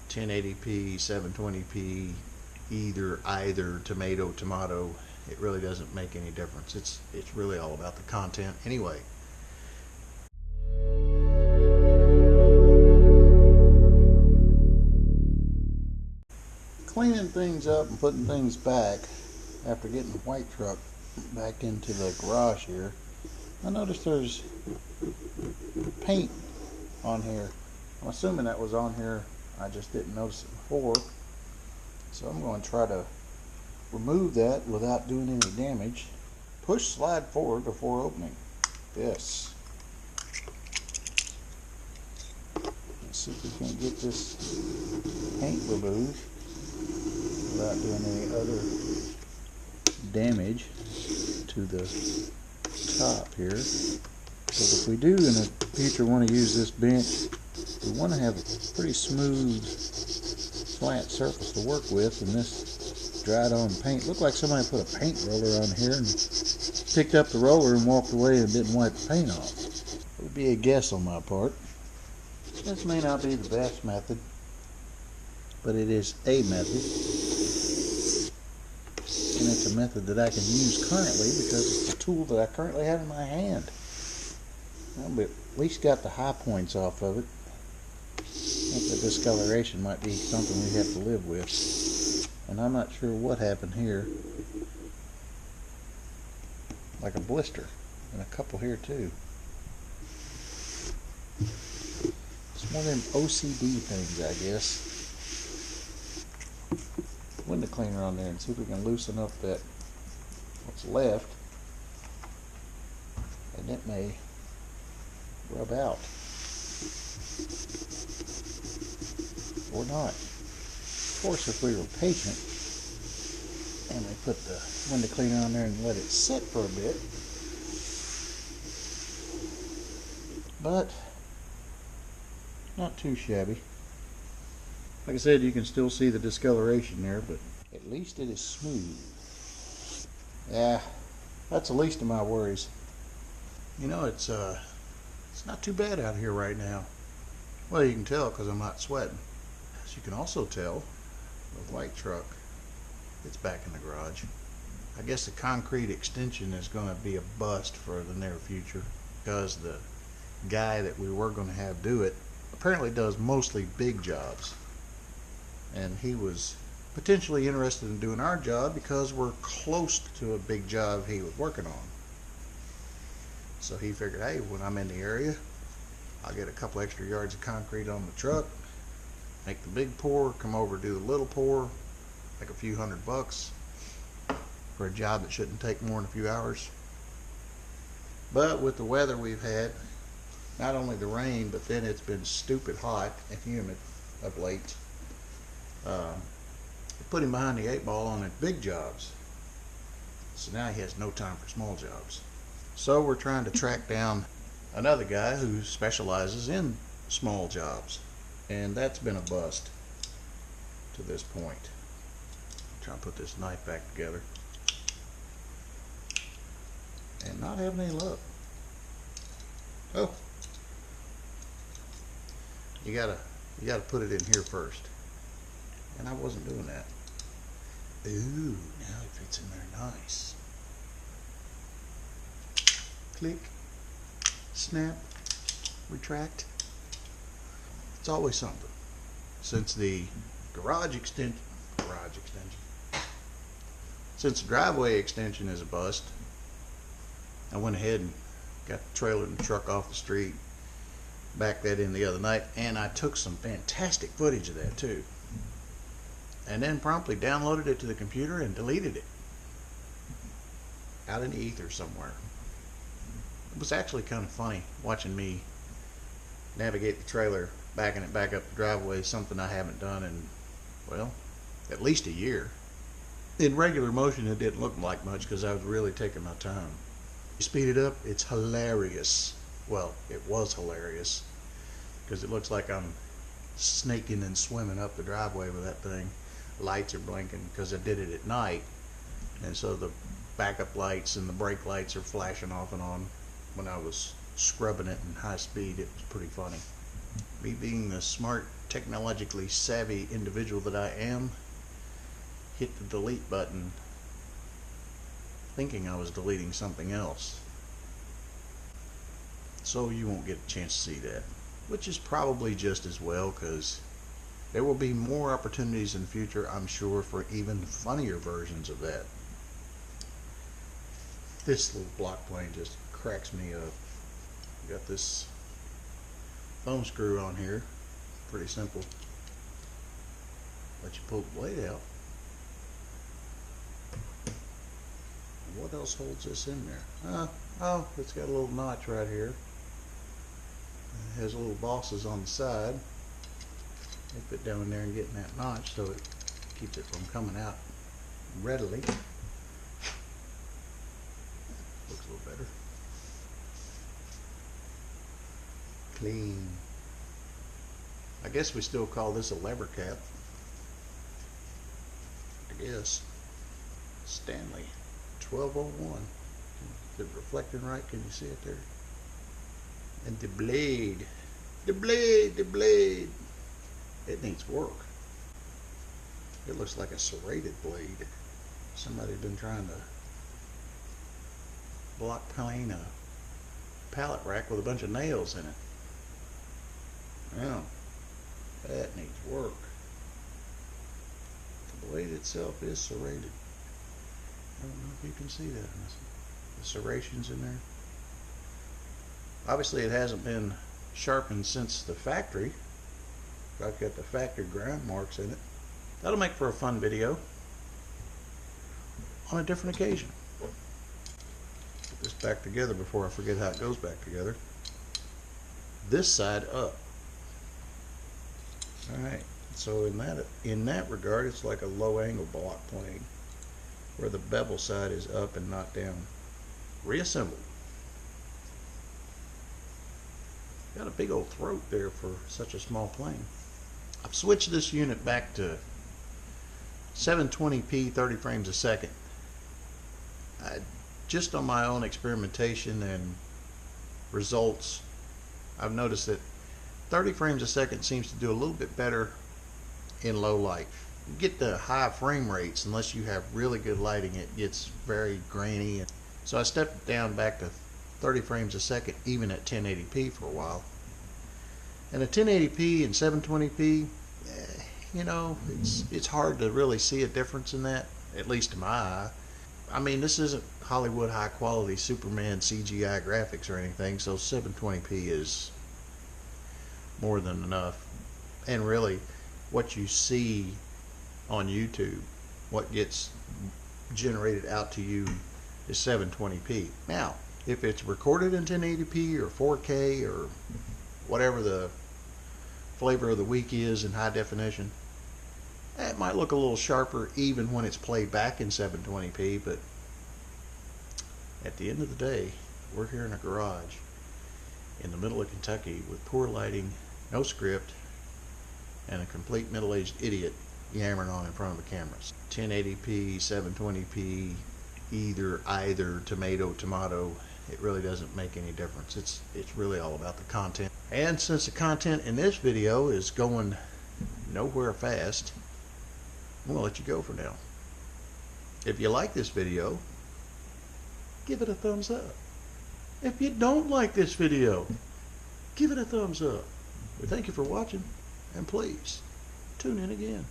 1080p, 720p, either tomato. It really doesn't make any difference. It's really all about the content anyway. Cleaning things up and putting things back after getting the white truck back into the garage here, I noticed there's paint on here. I'm assuming that was on here, I just didn't notice it before. So I'm going to try to remove that without doing any damage. Push slide forward before opening this. Let's see if we can get this paint removed without doing any other damage to the top here. So if we do in the future want to use this bench, we want to have a pretty smooth, flat surface to work with, and this dried on paint looked like somebody put a paint roller on here and picked up the roller and walked away and didn't wipe the paint off. It would be a guess on my part. This may not be the best method, but it is a method, and it's a method that I can use currently because it's a tool that I currently have in my hand. Well, at least got the high points off of it. I think the discoloration might be something we have to live with, and I'm not sure what happened here. Like a blister, and a couple here too. It's one of them OCD things, I guess. Window cleaner on there and see if we can loosen up that what's left, and it may rub out or not. Of course, if we were patient and we put the window cleaner on there and let it sit for a bit, but not too shabby. Like I said, you can still see the discoloration there, but at least it is smooth. Yeah, that's the least of my worries. You know, it's not too bad out here right now. Well, you can tell because I'm not sweating. As you can also tell, the white truck, it's back in the garage. I guess the concrete extension is going to be a bust for the near future because the guy that we were going to have do it apparently does mostly big jobs. And he was potentially interested in doing our job because we're close to a big job he was working on. So he figured, hey, when I'm in the area, I'll get a couple extra yards of concrete on the truck, make the big pour, come over, do the little pour, like a few $100 for a job that shouldn't take more than a few hours. But with the weather we've had, not only the rain, but then it's been stupid hot and humid of late. It put him behind the 8 ball on the big jobs. So now he has no time for small jobs. So we're trying to track down another guy who specializes in small jobs. And that's been a bust to this point. Trying to put this knife back together. And not having any luck. Oh. You gotta put it in here first. And I wasn't doing that. Ooh, now it fits in there nice. Click, snap, retract. It's always something. Since the since the driveway extension is a bust, I went ahead and got the trailer and the truck off the street, backed that in the other night, and I took some fantastic footage of that too. And then promptly downloaded it to the computer and deleted it out in the ether somewhere. It was actually kind of funny watching me navigate the trailer, backing it back up the driveway, something I haven't done in, well, at least a year. In regular motion it didn't look like much because I was really taking my time. You speed it up, it's hilarious. Well, it was hilarious because it looks like I'm snaking and swimming up the driveway with that thing. Lights are blinking because I did it at night, and so the backup lights and the brake lights are flashing off and on. When I was scrubbing it in high speed, it was pretty funny. Me being the smart technologically savvy individual that I am, hit the delete button thinking I was deleting something else. So you won't get a chance to see that, which is probably just as well, because there will be more opportunities in the future, I'm sure, for even funnier versions of that. This little block plane just cracks me up. Got this foam screw on here, pretty simple. Let you pull the blade out. What else holds this in there? Oh, it's got a little notch right here. It has little bosses on the side. They put down in there and getting that notch so it keeps it from coming out readily. Looks a little better. Clean. I guess we still call this a lever cap. I guess. Stanley 1201. Is it reflecting right? Can you see it there? And the blade. The blade. It needs work. It looks like a serrated blade. Somebody's been trying to block plane a pallet rack with a bunch of nails in it. Yeah, that needs work. The blade itself is serrated. I don't know if you can see that. The serrations in there. Obviously it hasn't been sharpened since the factory. I've got the factory ground marks in it. That'll make for a fun video on a different occasion. Put this back together before I forget how it goes back together. This side up. Alright, so in that regard, it's like a low angle block plane where the bevel side is up and not down. Reassembled. Got a big old throat there for such a small plane. I've switched this unit back to 720p 30 frames a second. Just on my own experimentation and results, I've noticed that 30 frames a second seems to do a little bit better in low light. You get the high frame rates, unless you have really good lighting, it gets very grainy. So I stepped down back to 30 frames a second even at 1080p for a while. And at 1080p and 720p, you know, it's hard to really see a difference in that, at least to my eye. I mean, this isn't Hollywood high quality Superman CGI graphics or anything, so 720p is more than enough. And really, what you see on YouTube, what gets generated out to you is 720p. Now, if it's recorded in 1080p or 4K or whatever the flavor of the week is in high definition, it might look a little sharper even when it's played back in 720p, but at the end of the day, we're here in a garage in the middle of Kentucky with poor lighting, no script, and a complete middle-aged idiot yammering on in front of the cameras. 1080p, 720p, either, tomato, it really doesn't make any difference. It's really all about the content. And since the content in this video is going nowhere fast, I'm going to let you go for now. If you like this video, give it a thumbs up. If you don't like this video, give it a thumbs up. We thank you for watching, and please tune in again.